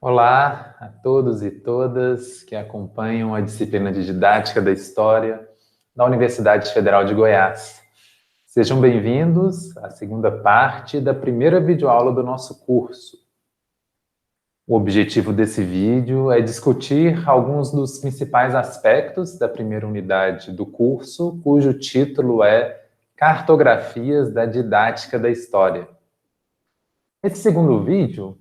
Olá a todos e todas que acompanham a disciplina de Didática da História da Universidade Federal de Goiás. Sejam bem-vindos à segunda parte da primeira videoaula do nosso curso. O objetivo desse vídeo é discutir alguns dos principais aspectos da primeira unidade do curso, cujo título é Cartografias da Didática da História. Nesse segundo vídeo,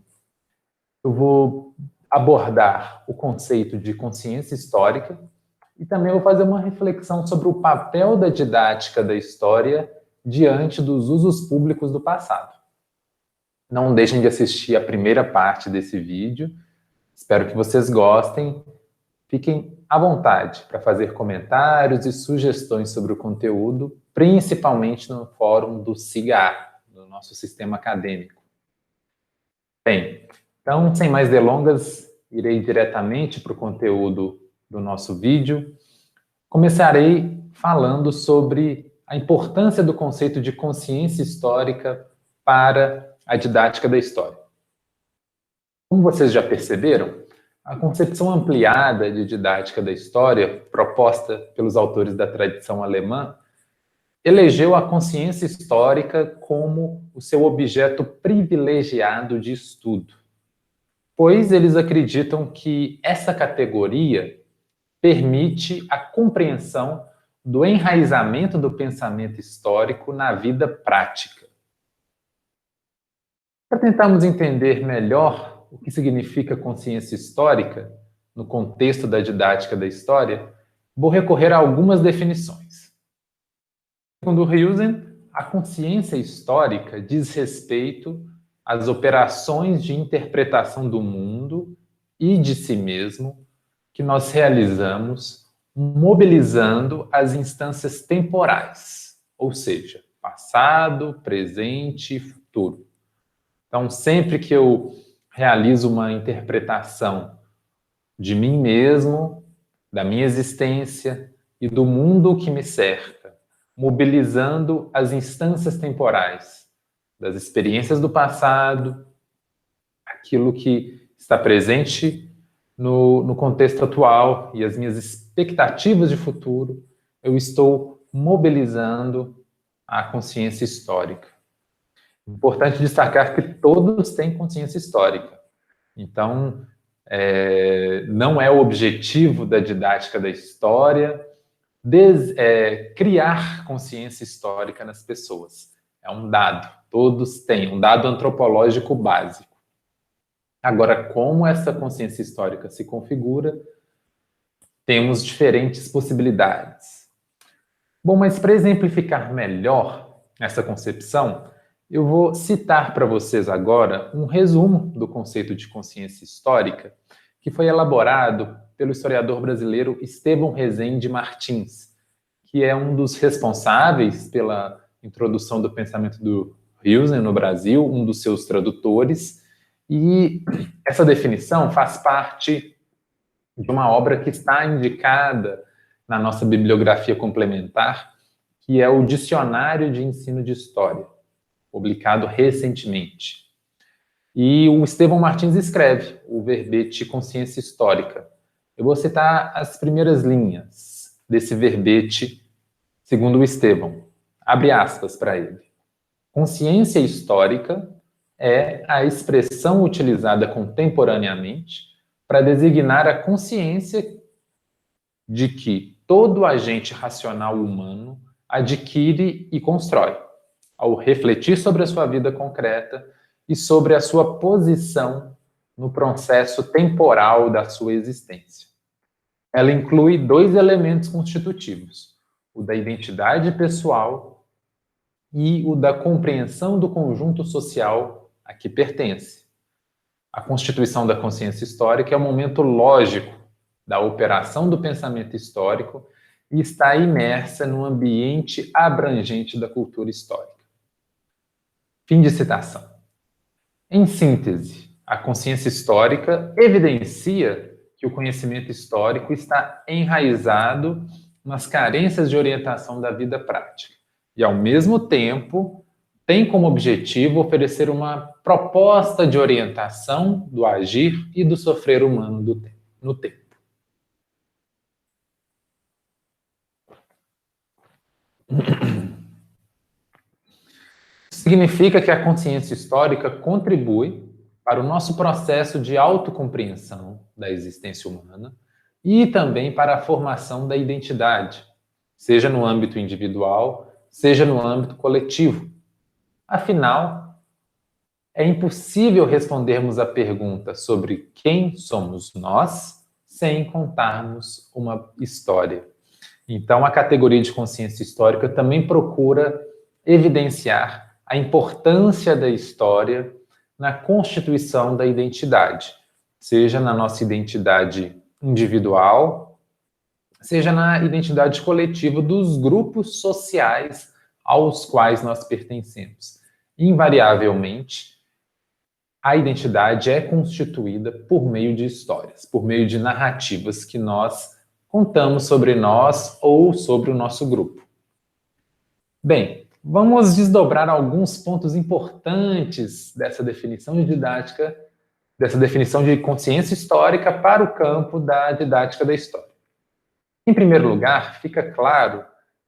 eu vou abordar o conceito de consciência histórica e também vou fazer uma reflexão sobre o papel da didática da história diante dos usos públicos do passado. Não deixem de assistir a primeira parte desse vídeo. Espero que vocês gostem. Fiquem à vontade para fazer comentários e sugestões sobre o conteúdo, principalmente no fórum do SIGA, do nosso sistema acadêmico. Bem, então, sem mais delongas, irei diretamente para o conteúdo do nosso vídeo. Começarei falando sobre a importância do conceito de consciência histórica para a didática da história. Como vocês já perceberam, a concepção ampliada de didática da história, proposta pelos autores da tradição alemã, elegeu a consciência histórica como o seu objeto privilegiado de estudo, pois eles acreditam que essa categoria permite a compreensão do enraizamento do pensamento histórico na vida prática. Para tentarmos entender melhor o que significa consciência histórica no contexto da didática da história, vou recorrer a algumas definições. Segundo Huizen, a consciência histórica diz respeito às operações de interpretação do mundo e de si mesmo que nós realizamos mobilizando as instâncias temporais, ou seja, passado, presente e futuro. Então, sempre que eu realizo uma interpretação de mim mesmo, da minha existência e do mundo que me cerca, mobilizando as instâncias temporais das experiências do passado, aquilo que está presente no contexto atual e as minhas expectativas de futuro, eu estou mobilizando a consciência histórica. Importante destacar que todos têm consciência histórica. Então, não é o objetivo da didática da história criar consciência histórica nas pessoas. É um dado, todos têm, um dado antropológico básico. Agora, como essa consciência histórica se configura, temos diferentes possibilidades. Bom, mas para exemplificar melhor essa concepção, eu vou citar para vocês agora um resumo do conceito de consciência histórica que foi elaborado pelo historiador brasileiro Estevão Rezende Martins, que é um dos responsáveis pela introdução do pensamento do Huizen no Brasil, um dos seus tradutores, e essa definição faz parte de uma obra que está indicada na nossa bibliografia complementar, que é o Dicionário de Ensino de História, publicado recentemente. E o Estevão Martins escreve o verbete consciência histórica. Eu vou citar as primeiras linhas desse verbete, segundo o Estevão. Abre aspas para ele. Consciência histórica é a expressão utilizada contemporaneamente para designar a consciência de que todo agente racional humano adquire e constrói, ao refletir sobre a sua vida concreta e sobre a sua posição no processo temporal da sua existência. Ela inclui dois elementos constitutivos, o da identidade pessoal e o da compreensão do conjunto social a que pertence. A constituição da consciência histórica é o momento lógico da operação do pensamento histórico e está imersa no ambiente abrangente da cultura histórica. Fim de citação. Em síntese, a consciência histórica evidencia que o conhecimento histórico está enraizado nas carências de orientação da vida prática e, ao mesmo tempo, tem como objetivo oferecer uma proposta de orientação do agir e do sofrer humano no tempo. Significa que a consciência histórica contribui para o nosso processo de autocompreensão da existência humana e também para a formação da identidade, seja no âmbito individual, seja no âmbito coletivo. Afinal, é impossível respondermos a pergunta sobre quem somos nós sem contarmos uma história. Então, a categoria de consciência histórica também procura evidenciar a importância da história na constituição da identidade, seja na nossa identidade individual, seja na identidade coletiva dos grupos sociais aos quais nós pertencemos. Invariavelmente, a identidade é constituída por meio de histórias, por meio de narrativas que nós contamos sobre nós ou sobre o nosso grupo. Bem, vamos desdobrar alguns pontos importantes dessa definição de didática, dessa definição de consciência histórica para o campo da didática da história. Em primeiro lugar, fica claro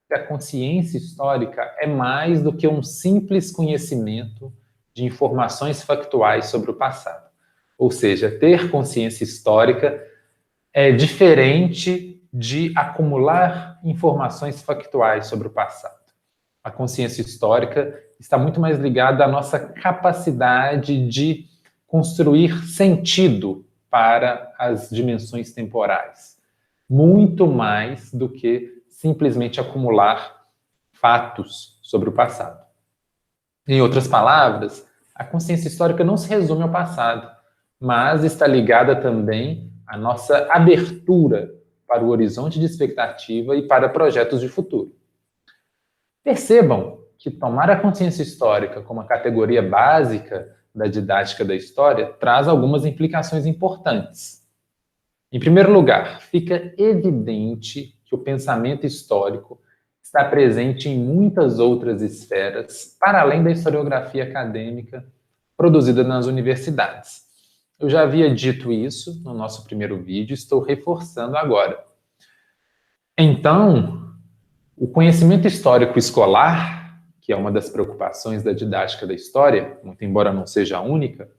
que a consciência histórica é mais do que um simples conhecimento de informações factuais sobre o passado. Ou seja, ter consciência histórica é diferente de acumular informações factuais sobre o passado. A consciência histórica está muito mais ligada à nossa capacidade de construir sentido para as dimensões temporais, muito mais do que simplesmente acumular fatos sobre o passado. Em outras palavras, a consciência histórica não se resume ao passado, mas está ligada também à nossa abertura para o horizonte de expectativa e para projetos de futuro. Percebam que tomar a consciência histórica como a categoria básica da didática da história traz algumas implicações importantes. Em primeiro lugar, fica evidente que o pensamento histórico está presente em muitas outras esferas, para além da historiografia acadêmica produzida nas universidades. Eu já havia dito isso no nosso primeiro vídeo, estou reforçando agora. Então, o conhecimento histórico escolar, que é uma das preocupações da didática da história, muito embora não seja a única,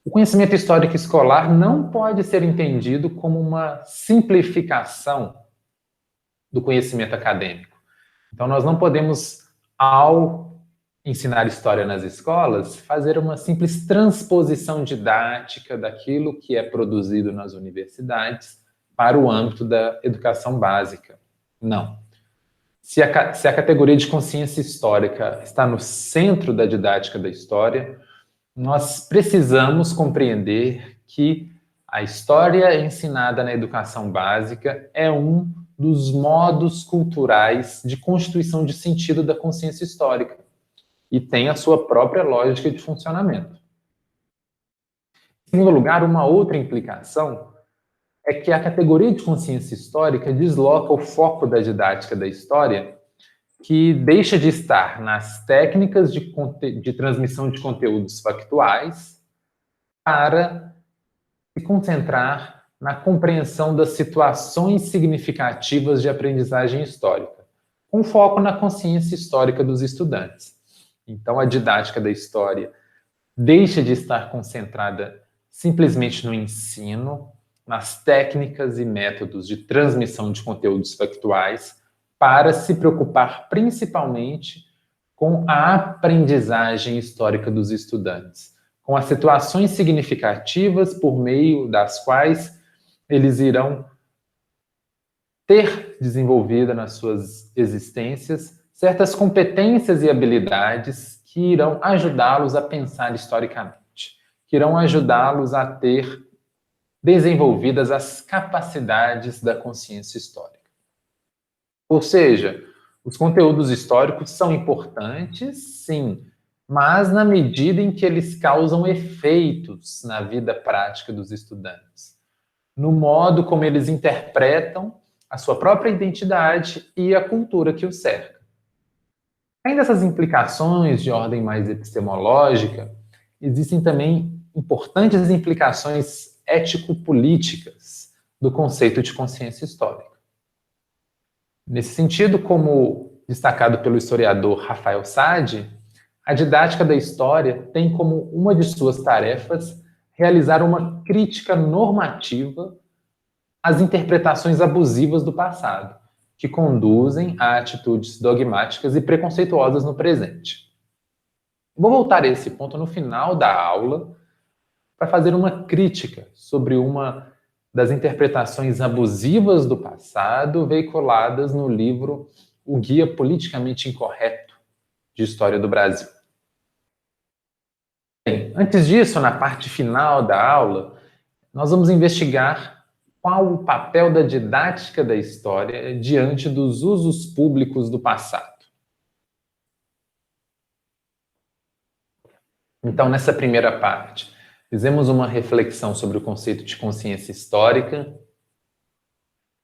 o conhecimento histórico escolar não pode ser entendido como uma simplificação do conhecimento acadêmico. Então, nós não podemos, ao ensinar história nas escolas, fazer uma simples transposição didática daquilo que é produzido nas universidades para o âmbito da educação básica. Não. Se a categoria de consciência histórica está no centro da didática da história, nós precisamos compreender que a história ensinada na educação básica é um dos modos culturais de constituição de sentido da consciência histórica e tem a sua própria lógica de funcionamento. Em segundo lugar, uma outra implicação é que a categoria de consciência histórica desloca o foco da didática da história, que deixa de estar nas técnicas de transmissão de conteúdos factuais para se concentrar na compreensão das situações significativas de aprendizagem histórica, com foco na consciência histórica dos estudantes. Então, a didática da história deixa de estar concentrada simplesmente no ensino, nas técnicas e métodos de transmissão de conteúdos factuais, para se preocupar principalmente com a aprendizagem histórica dos estudantes, com as situações significativas por meio das quais eles irão ter desenvolvida nas suas existências certas competências e habilidades que irão ajudá-los a pensar historicamente, que irão ajudá-los a ter desenvolvidas as capacidades da consciência histórica. Ou seja, os conteúdos históricos são importantes, sim, mas na medida em que eles causam efeitos na vida prática dos estudantes, no modo como eles interpretam a sua própria identidade e a cultura que os cerca. Além dessas implicações de ordem mais epistemológica, existem também importantes implicações ético-políticas do conceito de consciência histórica. Nesse sentido, como destacado pelo historiador Rafael Sade, a didática da história tem como uma de suas tarefas realizar uma crítica normativa às interpretações abusivas do passado, que conduzem a atitudes dogmáticas e preconceituosas no presente. Vou voltar a esse ponto no final da aula para fazer uma crítica sobre uma das interpretações abusivas do passado veiculadas no livro O Guia Politicamente Incorreto de História do Brasil. Bem, antes disso, na parte final da aula, nós vamos investigar qual o papel da didática da história diante dos usos públicos do passado. Então, nessa primeira parte, fizemos uma reflexão sobre o conceito de consciência histórica,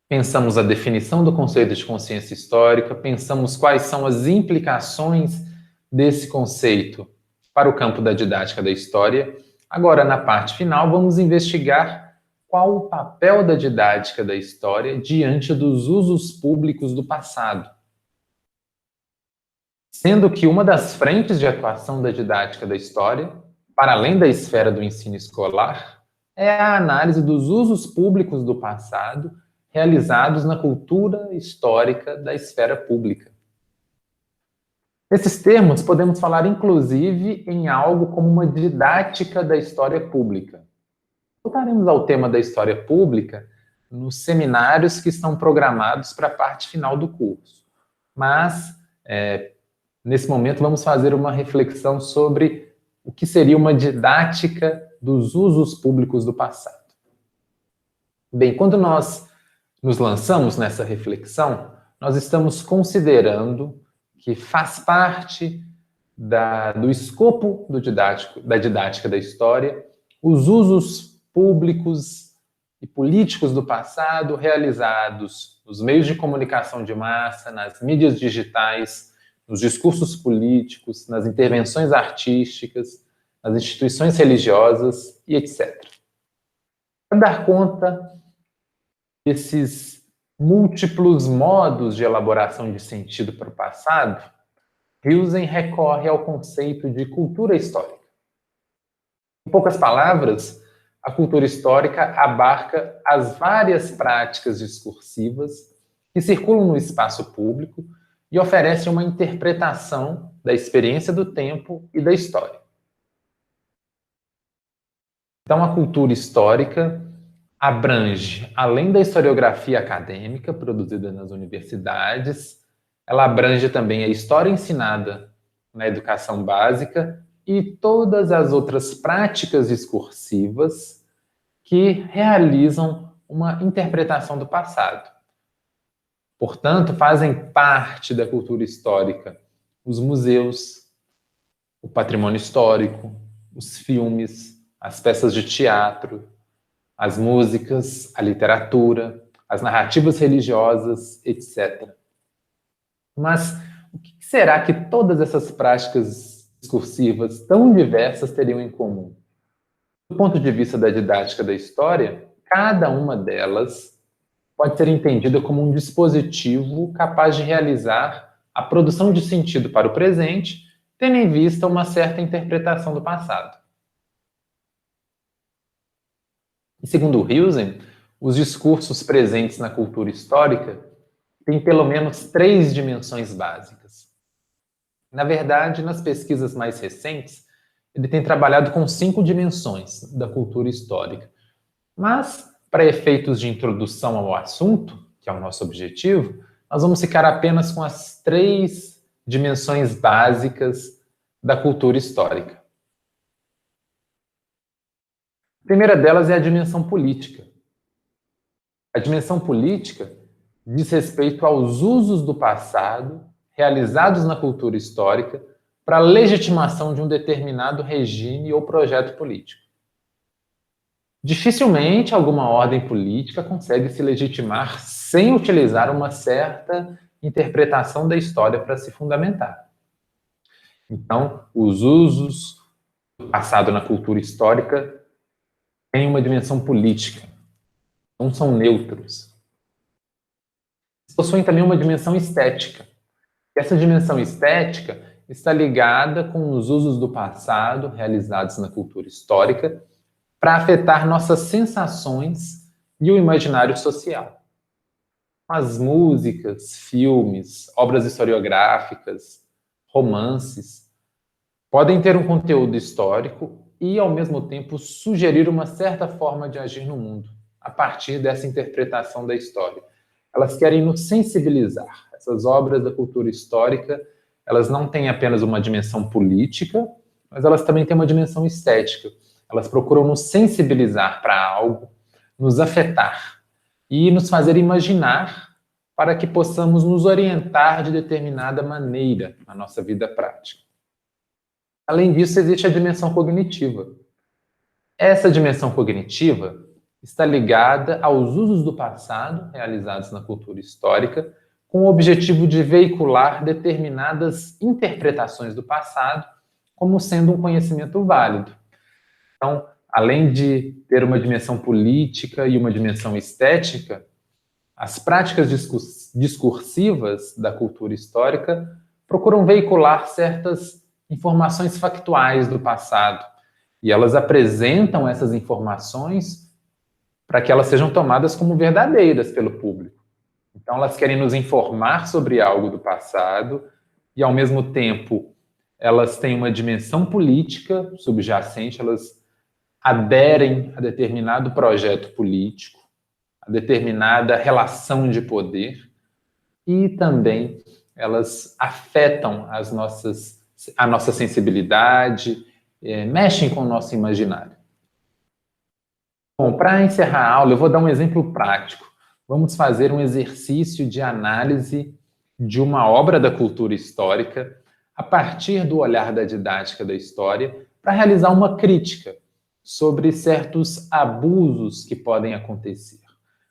pensamos a definição do conceito de consciência histórica, pensamos quais são as implicações desse conceito para o campo da didática da história. Agora, na parte final, vamos investigar qual o papel da didática da história diante dos usos públicos do passado. Sendo que uma das frentes de atuação da didática da história, para além da esfera do ensino escolar, é a análise dos usos públicos do passado realizados na cultura histórica da esfera pública. Nesses termos, podemos falar inclusive em algo como uma didática da história pública. Voltaremos ao tema da história pública nos seminários que estão programados para a parte final do curso. Mas, nesse momento, vamos fazer uma reflexão sobre o que seria uma didática dos usos públicos do passado. Bem, quando nós nos lançamos nessa reflexão, nós estamos considerando que faz parte do escopo da didática da história os usos públicos e políticos do passado realizados nos meios de comunicação de massa, nas mídias digitais, nos discursos políticos, nas intervenções artísticas, nas instituições religiosas e etc. Para dar conta desses múltiplos modos de elaboração de sentido para o passado, Huizen recorre ao conceito de cultura histórica. Em poucas palavras, a cultura histórica abarca as várias práticas discursivas que circulam no espaço público e oferecem uma interpretação da experiência do tempo e da história. Então, a cultura histórica abrange, além da historiografia acadêmica produzida nas universidades, ela abrange também a história ensinada na educação básica e todas as outras práticas discursivas que realizam uma interpretação do passado. Portanto, fazem parte da cultura histórica os museus, o patrimônio histórico, os filmes, as peças de teatro, as músicas, a literatura, as narrativas religiosas, etc. Mas o que será que todas essas práticas discursivas tão diversas teriam em comum? Do ponto de vista da didática da história, cada uma delas pode ser entendida como um dispositivo capaz de realizar a produção de sentido para o presente, tendo em vista uma certa interpretação do passado. E segundo Huizen, os discursos presentes na cultura histórica têm pelo menos 3 dimensões básicas. Na verdade, nas pesquisas mais recentes, ele tem trabalhado com 5 dimensões da cultura histórica. Mas, para efeitos de introdução ao assunto, que é o nosso objetivo, nós vamos ficar apenas com as 3 dimensões básicas da cultura histórica. A primeira delas é a dimensão política. A dimensão política diz respeito aos usos do passado realizados na cultura histórica para a legitimação de um determinado regime ou projeto político. Dificilmente alguma ordem política consegue se legitimar sem utilizar uma certa interpretação da história para se fundamentar. Então, os usos do passado na cultura histórica têm uma dimensão política, não são neutros. Possuem também uma dimensão estética. Essa dimensão estética está ligada com os usos do passado realizados na cultura histórica para afetar nossas sensações e o imaginário social. As músicas, filmes, obras historiográficas, romances podem ter um conteúdo histórico e, ao mesmo tempo, sugerir uma certa forma de agir no mundo, a partir dessa interpretação da história. Elas querem nos sensibilizar. Essas obras da cultura histórica, elas não têm apenas uma dimensão política, mas elas também têm uma dimensão estética. Elas procuram nos sensibilizar para algo, nos afetar e nos fazer imaginar para que possamos nos orientar de determinada maneira na nossa vida prática. Além disso, existe a dimensão cognitiva. Essa dimensão cognitiva está ligada aos usos do passado realizados na cultura histórica, com o objetivo de veicular determinadas interpretações do passado como sendo um conhecimento válido. Então, além de ter uma dimensão política e uma dimensão estética, as práticas discursivas da cultura histórica procuram veicular certas informações factuais do passado, e elas apresentam essas informações para que elas sejam tomadas como verdadeiras pelo público. Então, elas querem nos informar sobre algo do passado e, ao mesmo tempo, elas têm uma dimensão política subjacente, elas aderem a determinado projeto político, a determinada relação de poder, e também elas afetam a nossa sensibilidade, mexem com o nosso imaginário. Bom, para encerrar a aula, eu vou dar um exemplo prático. Vamos fazer um exercício de análise de uma obra da cultura histórica a partir do olhar da didática da história para realizar uma crítica sobre certos abusos que podem acontecer.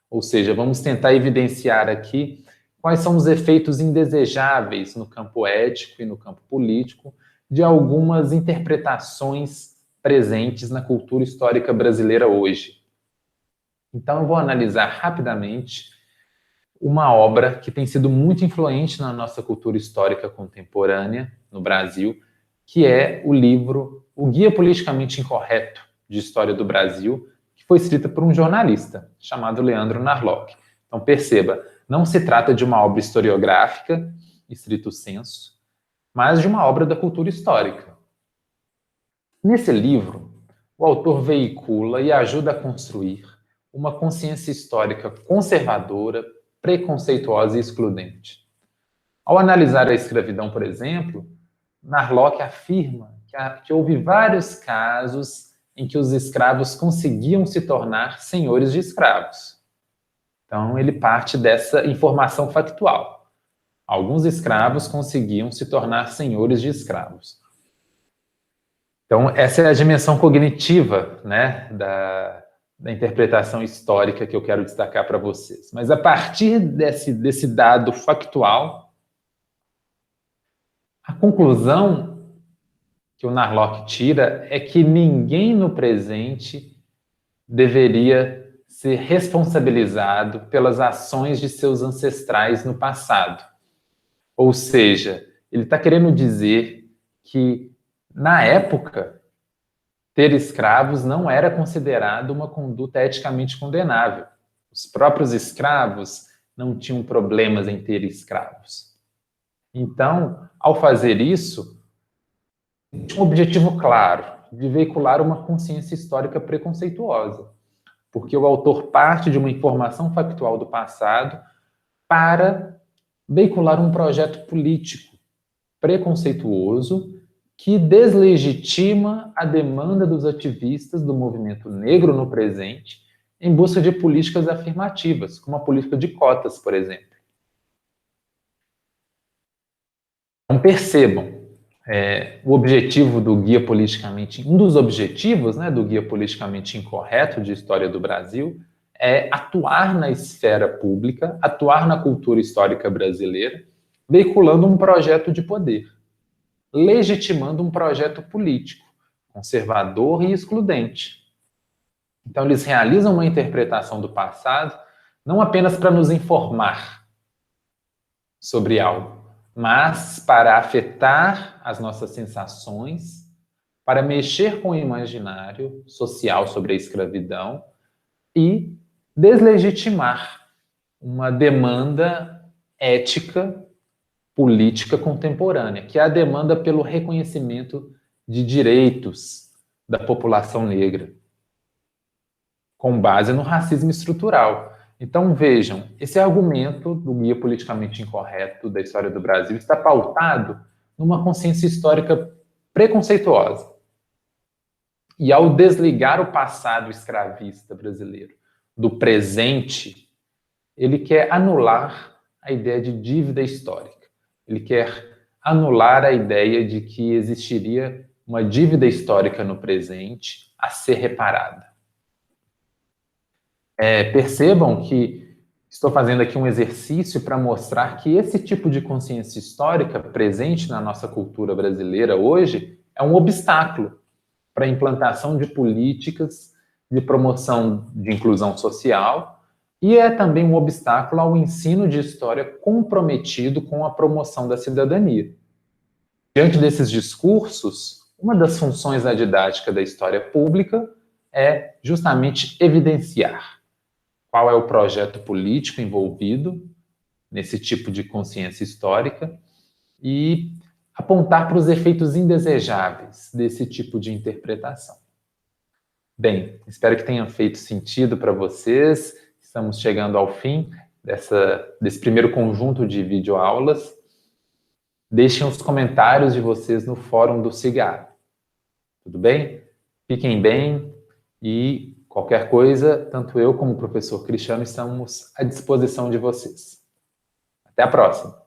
Ou seja, vamos tentar evidenciar aqui quais são os efeitos indesejáveis no campo ético e no campo político de algumas interpretações presentes na cultura histórica brasileira hoje. Então, eu vou analisar rapidamente uma obra que tem sido muito influente na nossa cultura histórica contemporânea no Brasil, que é o livro O Guia Politicamente Incorreto de História do Brasil, que foi escrita por um jornalista chamado Leandro Narlock. Então, perceba, não se trata de uma obra historiográfica, estrito sensu, mas de uma obra da cultura histórica. Nesse livro, o autor veicula e ajuda a construir uma consciência histórica conservadora, preconceituosa e excludente. Ao analisar a escravidão, por exemplo, Narlock afirma que houve vários casos em que os escravos conseguiam se tornar senhores de escravos. Então, ele parte dessa informação factual. Alguns escravos conseguiam se tornar senhores de escravos. Então, essa é a dimensão cognitiva, né, da interpretação histórica que eu quero destacar para vocês. Mas a partir desse dado factual, a conclusão que o Narlock tira é que ninguém no presente deveria ser responsabilizado pelas ações de seus ancestrais no passado. Ou seja, ele está querendo dizer que, na época, ter escravos não era considerado uma conduta eticamente condenável. Os próprios escravos não tinham problemas em ter escravos. Então, ao fazer isso, tinha um objetivo claro, de veicular uma consciência histórica preconceituosa, porque o autor parte de uma informação factual do passado para veicular um projeto político preconceituoso que deslegitima a demanda dos ativistas do movimento negro no presente em busca de políticas afirmativas, como a política de cotas, por exemplo. Então, percebam, o objetivo do Guia Politicamente... Um dos objetivos, né, do Guia Politicamente Incorreto de História do Brasil é atuar na esfera pública, atuar na cultura histórica brasileira, veiculando um projeto de poder. legitimando um projeto político, conservador e excludente. Então, eles realizam uma interpretação do passado não apenas para nos informar sobre algo, mas para afetar as nossas sensações, para mexer com o imaginário social sobre a escravidão e deslegitimar uma demanda ética, política contemporânea, que é a demanda pelo reconhecimento de direitos da população negra, com base no racismo estrutural. Então, vejam, esse argumento do Guia Politicamente Incorreto da História do Brasil está pautado numa consciência histórica preconceituosa. E ao desligar o passado escravista brasileiro do presente, ele quer anular a ideia de dívida histórica. Ele quer anular a ideia de que existiria uma dívida histórica no presente a ser reparada. Percebam que estou fazendo aqui um exercício para mostrar que esse tipo de consciência histórica presente na nossa cultura brasileira hoje é um obstáculo para a implantação de políticas de promoção de inclusão social e é também um obstáculo ao ensino de história comprometido com a promoção da cidadania. Diante desses discursos, uma das funções da didática da história pública é justamente evidenciar qual é o projeto político envolvido nesse tipo de consciência histórica e apontar para os efeitos indesejáveis desse tipo de interpretação. Bem, espero que tenha feito sentido para vocês. Estamos chegando ao fim desse primeiro conjunto de videoaulas. Deixem os comentários de vocês no fórum do Cigarro. Tudo bem? Fiquem bem e qualquer coisa, tanto eu como o professor Cristiano estamos à disposição de vocês. Até a próxima!